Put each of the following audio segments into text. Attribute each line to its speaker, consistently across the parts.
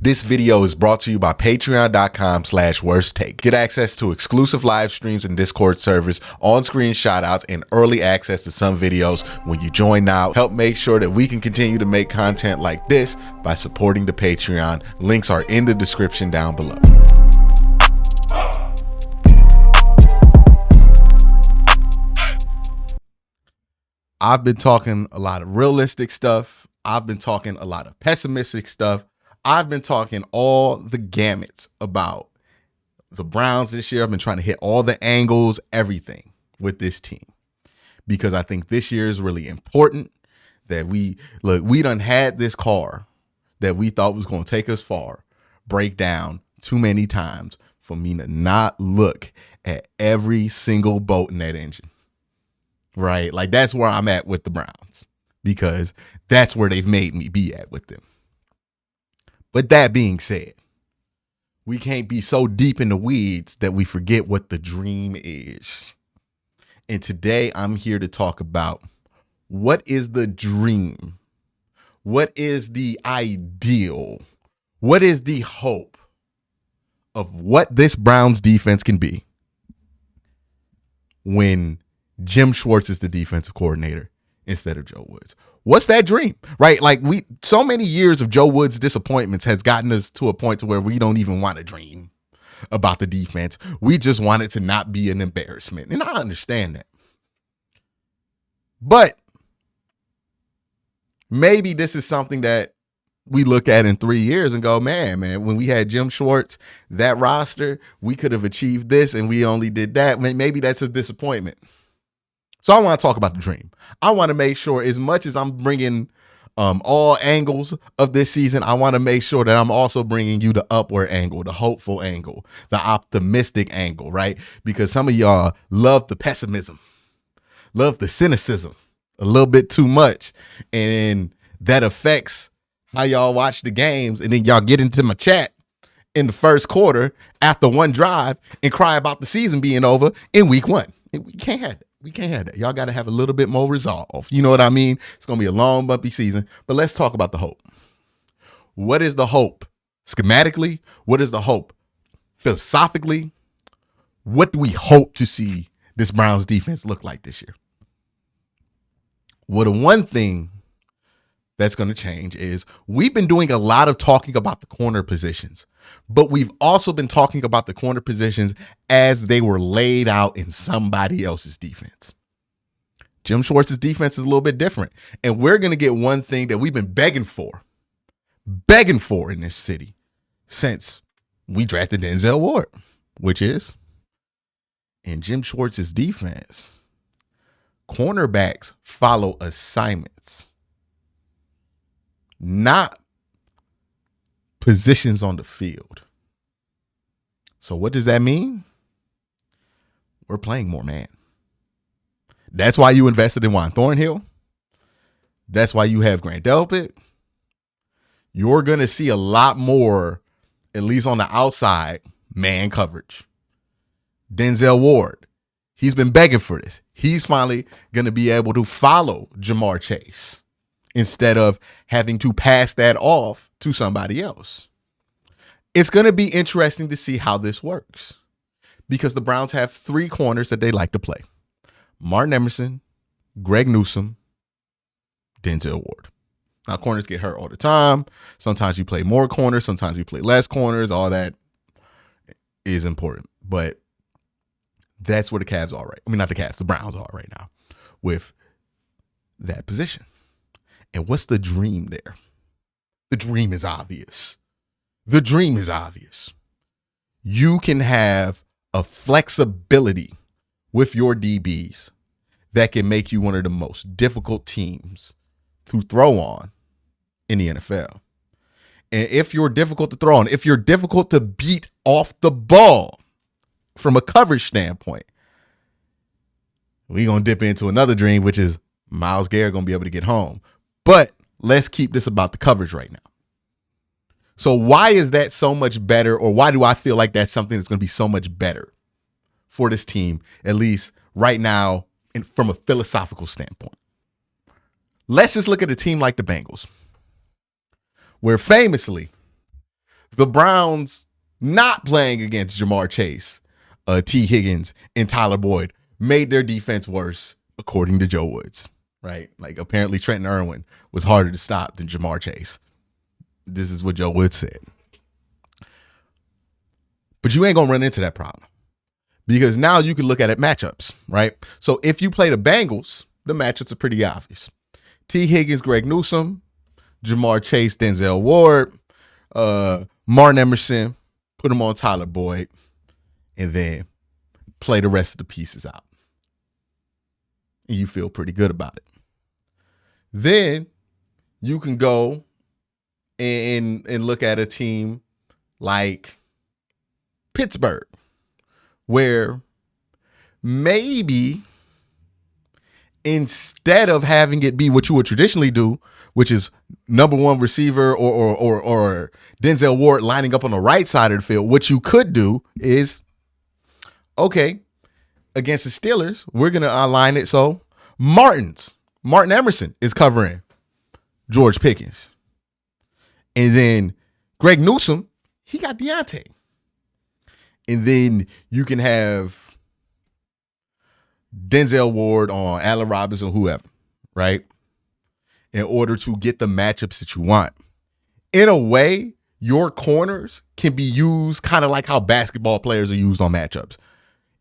Speaker 1: This video is brought to you by patreon.com/worsttake. Get access to exclusive live streams and Discord servers, on-screen shoutouts, and early access to some videos when you join now. Help make sure that we can continue to make content like this by supporting the Patreon. Links are in the description down below. I've been talking a lot of realistic stuff. I've been talking a lot of pessimistic stuff. I've been talking all the gamuts about the Browns this year. I've been trying to hit all the angles, everything with this team, because I think this year is really important that we done had this car that we thought was going to take us far break down too many times for me to not look at every single bolt in that engine. Right? Like, that's where I'm at with the Browns, because that's where they've made me be at with them. But that being said, we can't be so deep in the weeds that we forget what the dream is. And today I'm here to talk about what is the dream? What is the ideal? What is the hope of what this Browns defense can be when Jim Schwartz is the defensive coordinator instead of Joe Woods? What's that dream, right? Like, so many years of Joe Woods' disappointments has gotten us to a point to where we don't even want to dream about the defense. We just want it to not be an embarrassment. And I understand that. But maybe this is something that we look at in 3 years and go, man, when we had Jim Schwartz, that roster, we could have achieved this and we only did that. Maybe that's a disappointment. So I want to talk about the dream. I want to make sure, as much as I'm bringing all angles of this season, I want to make sure that I'm also bringing you the upward angle, the hopeful angle, the optimistic angle, right? Because some of y'all love the pessimism, love the cynicism a little bit too much. And that affects how y'all watch the games. And then y'all get into my chat in the first quarter after one drive and cry about the season being over in week one. We can't have that. We can't have that. Y'all got to have a little bit more resolve. You know what I mean? It's going to be a long, bumpy season. But let's talk about the hope. What is the hope schematically? What is the hope philosophically? What do we hope to see this Browns defense look like this year? Well, the one thing that's going to change is we've been doing a lot of talking about the corner positions, but we've also been talking about the corner positions as they were laid out in somebody else's defense. Jim Schwartz's defense is a little bit different, and we're going to get one thing that we've been begging for in this city since we drafted Denzel Ward, which is, in Jim Schwartz's defense, cornerbacks follow assignments, not positions on the field. So what does that mean? We're playing more man. That's why you invested in Juan Thornhill. That's why you have Grant Delpit. You're going to see a lot more, at least on the outside, man coverage. Denzel Ward, he's been begging for this. He's finally going to be able to follow Jamar Chase instead of having to pass that off to somebody else. It's going to be interesting to see how this works, because the Browns have three corners that they like to play: Martin Emerson, Greg Newsome, Denzel Ward. Now, corners get hurt all the time. Sometimes you play more corners. Sometimes you play less corners. All that is important. But that's where the Cavs are right. I mean, not the Cavs, the Browns are right now with that position. And what's the dream there? The dream is obvious. The dream is obvious. You can have a flexibility with your DBs that can make you one of the most difficult teams to throw on in the NFL. And if you're difficult to throw on, if you're difficult to beat off the ball from a coverage standpoint, we're going to dip into another dream, which is Myles Garrett going to be able to get home. But let's keep this about the coverage right now. So why is that so much better, or why do I feel like that's something that's going to be so much better for this team, at least right now, from a philosophical standpoint? Let's just look at a team like the Bengals, where famously The Browns not playing against Jamar Chase, T. Higgins, and Tyler Boyd made their defense worse, according to Joe Woods, right? Like, apparently Trenton Irwin was harder to stop than Jamar Chase. This is what Joe Woods said. But you ain't going to run into that problem because now you can look at it matchups, right? So if you play the Bengals, the matchups are pretty obvious. T. Higgins, Greg Newsome, Jamar Chase, Denzel Ward, Martin Emerson, put them on Tyler Boyd, and then play the rest of the pieces out. And you feel pretty good about it. Then you can go and look at a team like Pittsburgh, where maybe instead of having it be what you would traditionally do, which is number one receiver or Denzel Ward lining up on the right side of the field, what you could do is, okay, against the Steelers, we're going to align it so Martin Emerson is covering George Pickens. And then Greg Newsome, he got Deontay. And then you can have Denzel Ward on Allen Robinson, whoever, right? In order to get the matchups that you want. In a way, your corners can be used kind of like how basketball players are used on matchups.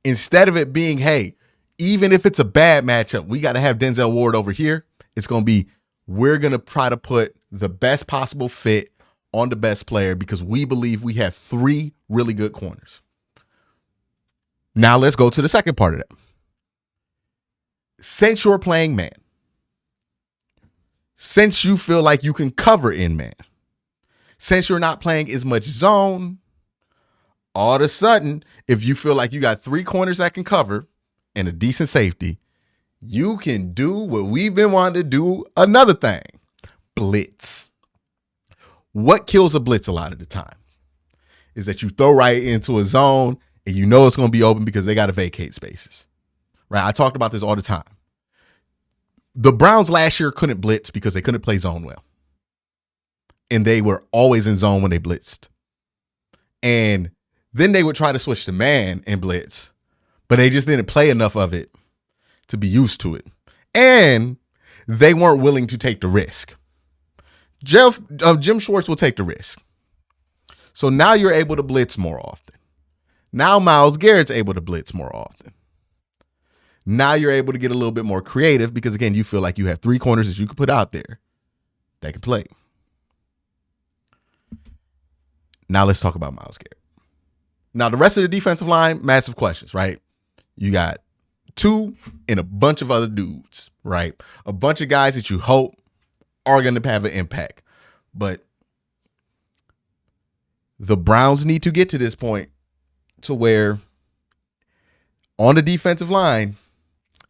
Speaker 1: Instead of it being, hey, even if it's a bad matchup, we got to have Denzel Ward over here. It's going to be, we're going to try to put the best possible fit on the best player because we believe we have 3 really good corners. Now let's go to the second part of that. Since you're playing man, since you feel like you can cover in man, since you're not playing as much zone, all of a sudden, if you feel like you got 3 corners that can cover and a decent safety, you can do what we've been wanting to do, another thing, blitz. What kills a blitz a lot of the times is that you throw right into a zone and you know it's going to be open because they got to vacate spaces, right? I talked about this all the time. The Browns last year couldn't blitz because they couldn't play zone well. And they were always in zone when they blitzed. And then they would try to switch to man and blitz, but they just didn't play enough of it to be used to it. And they weren't willing to take the risk. Jim Schwartz will take the risk. So now you're able to blitz more often. Now Myles Garrett's able to blitz more often. Now you're able to get a little bit more creative because, again, you feel like you have 3 corners that you can put out there that can play. Now let's talk about Myles Garrett. Now the rest of the defensive line, massive questions, right? You got 2 and a bunch of other dudes, right? A bunch of guys that you hope are going to have an impact. But the Browns need to get to this point to where on the defensive line,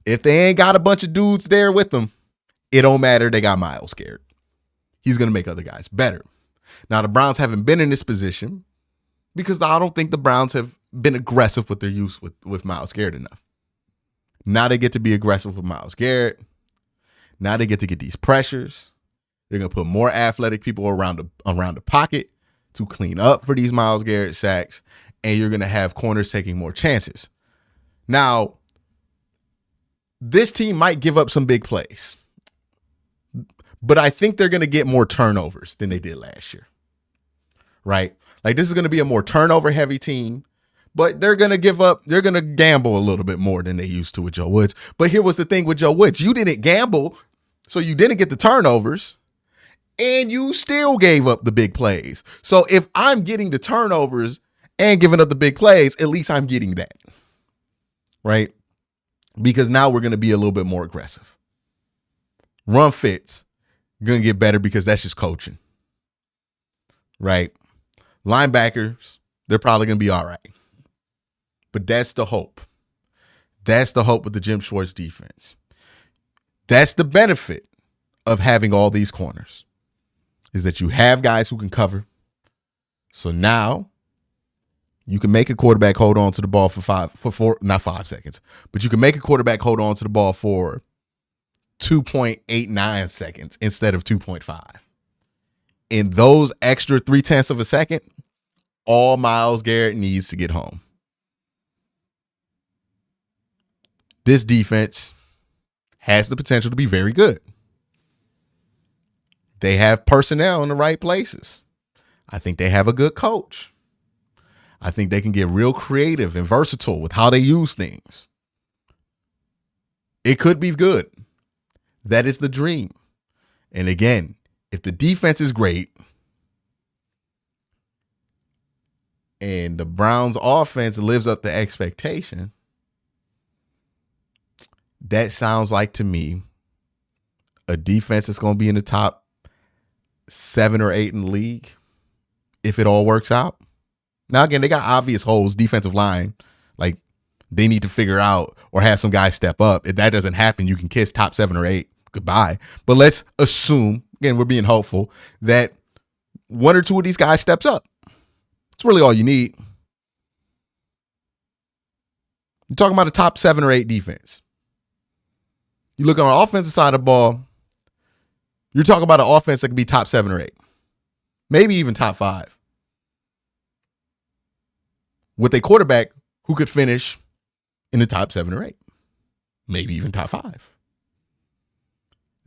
Speaker 1: if they ain't got a bunch of dudes there with them, it don't matter. They got Myles Garrett. He's going to make other guys better. Now, the Browns haven't been in this position because I don't think the Browns have been aggressive with their use with Myles Garrett enough. Now they get to be aggressive with Myles Garrett. Now they get to get these pressures. They're going to put more athletic people around the pocket to clean up for these Myles Garrett sacks, and you're going to have corners taking more chances. Now, this team might give up some big plays, but I think they're going to get more turnovers than they did last year, right? Like, this is going to be a more turnover-heavy team, but they're going to gamble a little bit more than they used to with Joe Woods. But here was the thing with Joe Woods. You didn't gamble, so you didn't get the turnovers, and you still gave up the big plays. So if I'm getting the turnovers and giving up the big plays, at least I'm getting that, right? Because now we're going to be a little bit more aggressive. Run fits going to get better because that's just coaching, right? Linebackers, they're probably going to be all right. But that's the hope. That's the hope with the Jim Schwartz defense. That's the benefit of having all these corners, is that you have guys who can cover. So now you can make a quarterback hold on to the ball not 5 seconds, but you can make a quarterback hold on to the ball for 2.89 seconds instead of 2.5. And those extra 0.3 of a second all Myles Garrett needs to get home. This defense has the potential to be very good. They have personnel in the right places. I think they have a good coach. I think they can get real creative and versatile with how they use things. It could be good. That is the dream. And again, if the defense is great and the Browns offense lives up to expectation, that sounds like to me a defense that's going to be in the top 7 or 8 in the league if it all works out. Now, again, they got obvious holes, defensive line, like they need to figure out or have some guys step up. If that doesn't happen, you can kiss top 7 or 8 goodbye. But let's assume, again, we're being hopeful, that 1 or 2 of these guys steps up. It's really all you need. You're talking about a top 7 or 8 defense. You look on the offensive side of the ball, you're talking about an offense that could be top 7 or 8, maybe even top 5. With a quarterback who could finish in the top 7 or 8, maybe even top 5.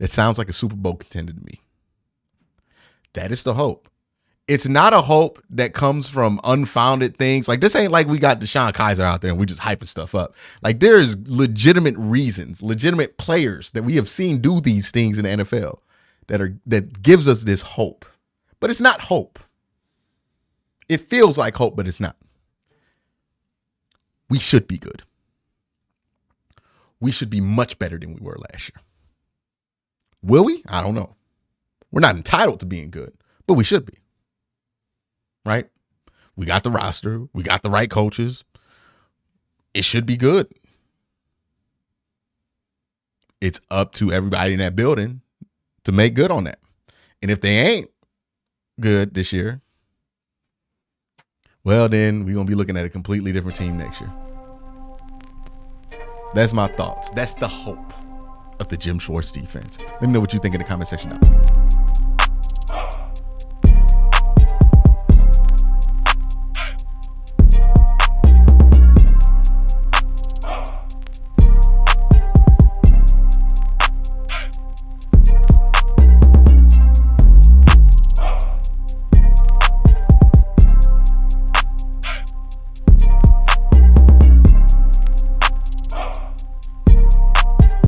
Speaker 1: It sounds like a Super Bowl contender to me. That is the hope. It's not a hope that comes from unfounded things. Like, this ain't like we got Deshaun Kaiser out there and we just hyping stuff up. Like, there's legitimate reasons, legitimate players that we have seen do these things in the NFL that gives us this hope. But it's not hope. It feels like hope, but it's not. We should be good. We should be much better than we were last year. Will we? I don't know. We're not entitled to being good, but we should be. Right? We got the roster. We got the right coaches. It should be good. It's up to everybody in that building to make good on that. And if they ain't good this year, well, then we're going to be looking at a completely different team next year. That's my thoughts. That's the hope of the Jim Schwartz defense. Let me know what you think in the comment section down below.